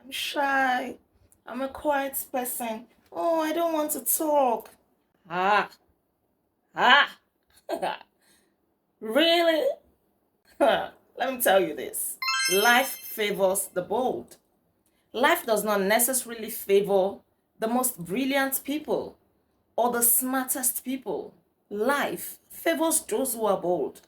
I'm shy. I'm a quiet person. Oh, I don't want to talk. Ah, ah. Really? Let me tell you this. Life favors the bold. Life does not necessarily favor the most brilliant people or the smartest people. Life favors those who are bold,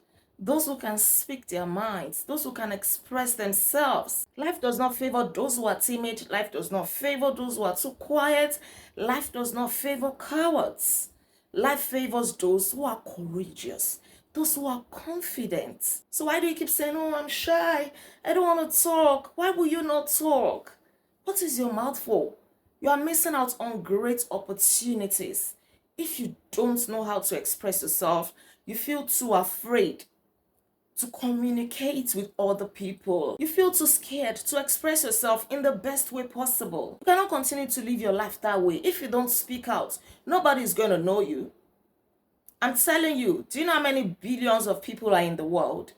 those who can speak their minds, those who can express themselves. Life does not favor those who are timid. Life does not favor those who are too quiet. Life does not favor cowards. Life favors those who are courageous, those who are confident. So why do you keep saying, oh, I'm shy, I don't want to talk? Why will you not talk? What is your mouth for? You are missing out on great opportunities. If you don't know how to express yourself, you feel too afraid to communicate with other people. You feel too scared to express yourself in the best way possible. You cannot continue to live your life that way. If you don't speak out, nobody is going to know you. I'm telling you, do you know how many billions of people are in the world?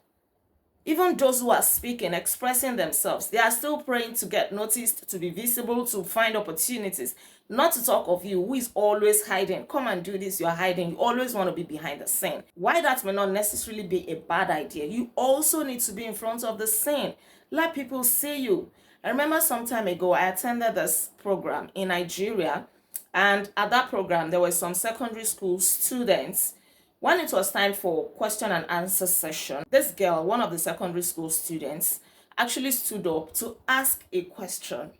Even those who are speaking, expressing themselves, they are still praying to get noticed, to be visible, to find opportunities. Not to talk of you, who is always hiding. Come and do this, you are hiding. You always want to be behind the scene. Why that may not necessarily be a bad idea, you also need to be in front of the scene. Let people see you. I remember some time ago, I attended this program in Nigeria, and at that program, there were some secondary school students. When it was time for question and answer session, this girl, one of the secondary school students, actually stood up to ask a question.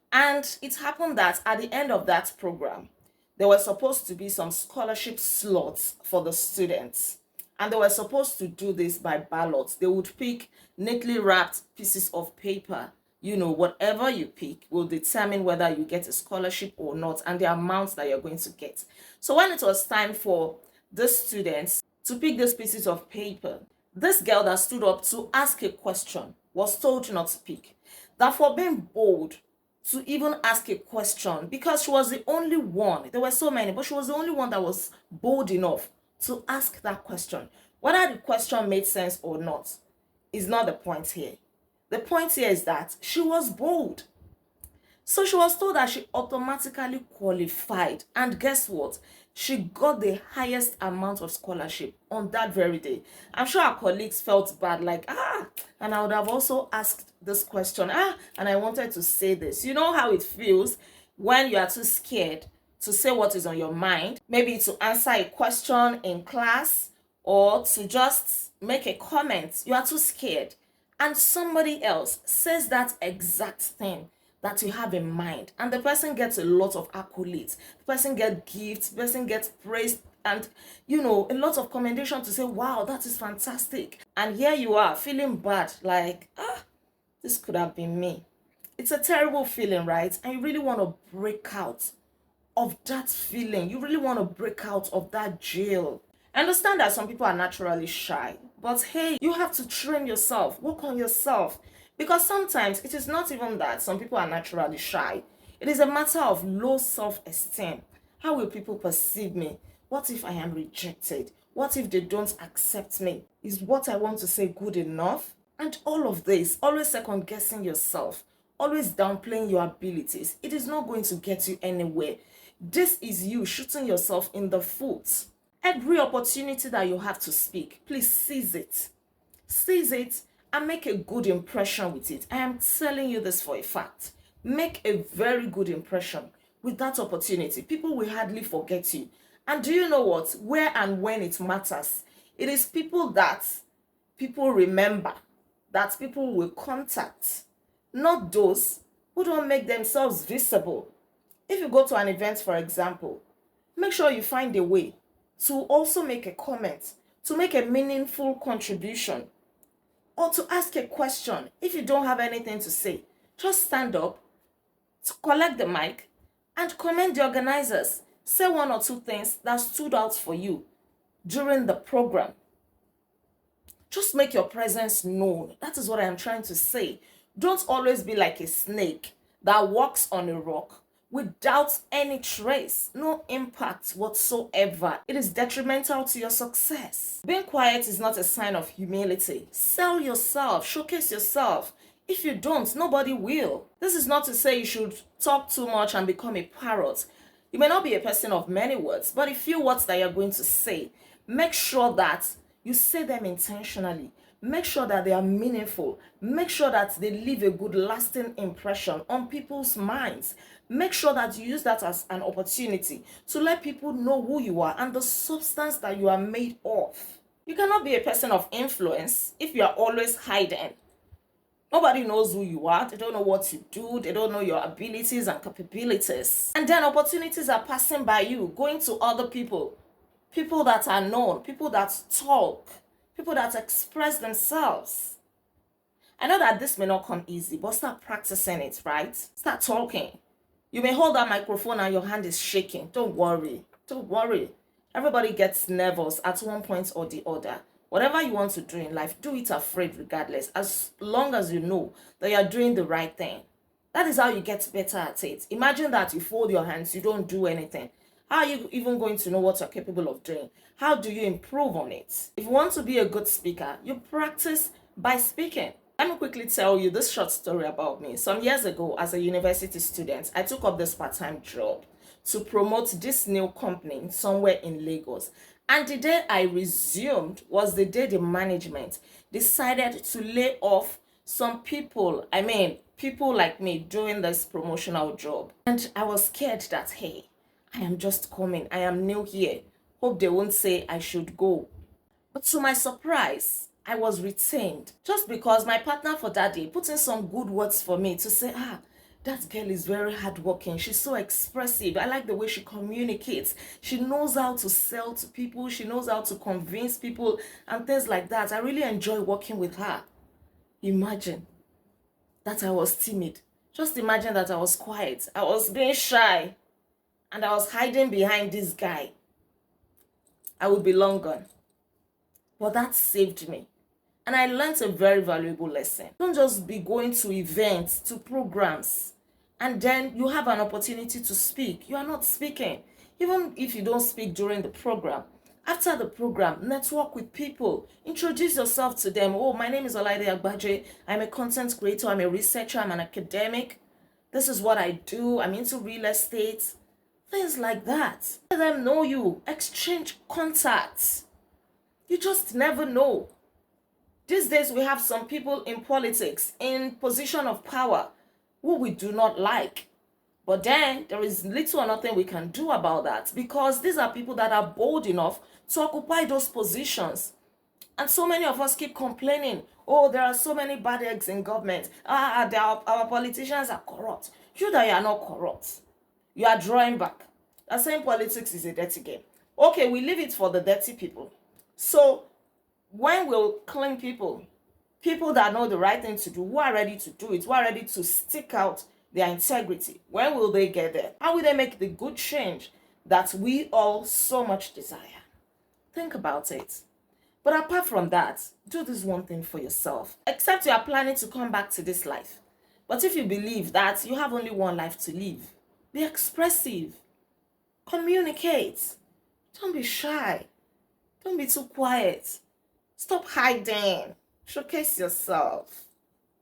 And it happened that at the end of that program, there were supposed to be some scholarship slots for the students. And they were supposed to do this by ballot. They would pick neatly wrapped pieces of paper. Whatever you pick will determine whether you get a scholarship or not and the amount that you're going to get. So when it was time for the students to pick these pieces of paper, this girl that stood up to ask a question was told not to pick. That for being bold to even ask a question, because she was the only one, there were so many, but she was the only one that was bold enough to ask that question. Whether the question made sense or not is not the point here. The point here is that she was bold. So she was told that she automatically qualified. And guess what? She got the highest amount of scholarship on that very day. I'm sure her colleagues felt bad, like, and I would have also asked this question, and I wanted to say this. You know how it feels when you are too scared to say what is on your mind, maybe to answer a question in class or to just make a comment. You are too scared. And somebody else says that exact thing that you have in mind, and the person gets a lot of accolades, the person gets gifts, the person gets praised, and a lot of commendation to say, wow, that is fantastic. And here you are feeling bad, like, this could have been me. It's a terrible feeling, right? And you really want to break out of that feeling. You really want to break out of that jail. I understand that some people are naturally shy, but hey, you have to train yourself, work on yourself. Because sometimes it is not even that some people are naturally shy. It is a matter of low self-esteem. How will people perceive me? What if I am rejected? What if they don't accept me? Is what I want to say good enough? And all of this, always second guessing yourself, always downplaying your abilities, it is not going to get you anywhere. This is you shooting yourself in the foot. Every opportunity that you have to speak, please seize it. Seize it and make a good impression with it. I am telling you this for a fact. Make a very good impression with that opportunity. People will hardly forget you. And do you know what? Where and when it matters, it is people that people remember, that people will contact, not those who don't make themselves visible. If you go to an event, for example, make sure you find a way to also make a comment, to make a meaningful contribution, or to ask a question. If you don't have anything to say, just stand up, to collect the mic, and commend the organizers. Say one or two things that stood out for you during the program. Just make your presence known. That is what I am trying to say. Don't always be like a snake that walks on a rock without any trace, no impact whatsoever. It is detrimental to your success. Being quiet is not a sign of humility. Sell yourself, showcase yourself. If you don't, nobody will. This is not to say you should talk too much and become a parrot. You may not be a person of many words, but a few words that you're going to say, make sure that you say them intentionally. Make sure that they are meaningful. Make sure that they leave a good lasting impression on people's minds. Make sure that you use that as an opportunity to let people know who you are and the substance that you are made of. You cannot be a person of influence if you are always hiding. Nobody knows who you are. They don't know what you do. They don't know your abilities and capabilities. And then opportunities are passing by you, going to other people. People that are known, people that talk, people that express themselves. I know that this may not come easy, but start practicing it, right? Start talking. You may hold that microphone and your hand is shaking. Don't worry. Don't worry. Everybody gets nervous at one point or the other. Whatever you want to do in life, do it afraid regardless, as long as you know that you're doing the right thing. That is how you get better at it. Imagine that you fold your hands, you don't do anything. How are you even going to know what you're capable of doing? How do you improve on it? If you want to be a good speaker, you practice by speaking. Let me quickly tell you this short story about me. Some years ago, as a university student, I took up this part-time job to promote this new company somewhere in Lagos. And the day I resumed was the day the management decided to lay off some people. I mean, people like me doing this promotional job. And I was scared that, hey, I am just coming. I am new here. Hope they won't say I should go. But to my surprise, I was retained just because my partner for that day put in some good words for me to say, that girl is very hardworking. She's so expressive. I like the way she communicates. She knows how to sell to people. She knows how to convince people and things like that. I really enjoy working with her. Imagine that I was timid. Just imagine that I was quiet. I was being shy. And I was hiding behind this guy. I would be long gone. But that saved me. And I learned a very valuable lesson. Don't just be going to events, to programs, and then you have an opportunity to speak. You are not speaking. Even if you don't speak during the program, after the program, network with people. Introduce yourself to them. Oh, my name is Olaide Agbaje. I'm a content creator. I'm a researcher. I'm an academic. This is what I do. I'm into real estate. Things like that. Let them know you. Exchange contacts. You just never know. These days, we have some people in politics, in position of power, who we do not like. But then, there is little or nothing we can do about that, because these are people that are bold enough to occupy those positions. And so many of us keep complaining, oh, there are so many bad eggs in government. Our politicians are corrupt. You that you are not corrupt. You are drawing back. They're saying politics is a dirty game. Okay, we leave it for the dirty people. So, when will clean people that know the right thing to do, who are ready to do it, who are ready to stick out their integrity, when will they get there? How will they make the good change that we all so much desire? Think about it. But apart from that, do this one thing for yourself. Except you are planning to come back to this life. But if you believe that you have only one life to live, be expressive. Communicate. Don't be shy. Don't be too quiet. Stop hiding. Showcase yourself.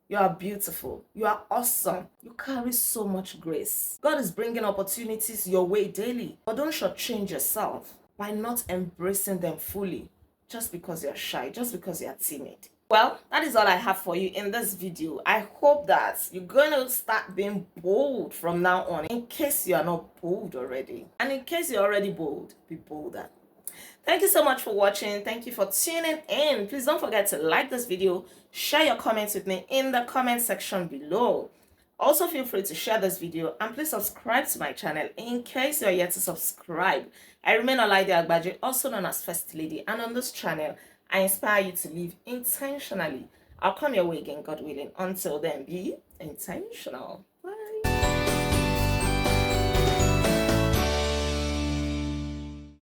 You are beautiful. You are awesome. You carry so much grace. God is bringing opportunities your way daily. But don't shortchange yourself by not embracing them fully just because you're shy, just because you're timid. Well, that is all I have for you in this video. I hope that you're going to start being bold from now on, in case you are not bold already. And in case you're already bold, be bolder. Thank you so much for watching. Thank you for tuning in. Please don't forget to like this video, share your comments with me in the comment section below. Also, feel free to share this video and please subscribe to my channel in case you're yet to subscribe. I remain Olaide Agbaje, also known as First Lady, and on this channel, I inspire you to live intentionally. I'll come your way again, God willing. Until then, be intentional.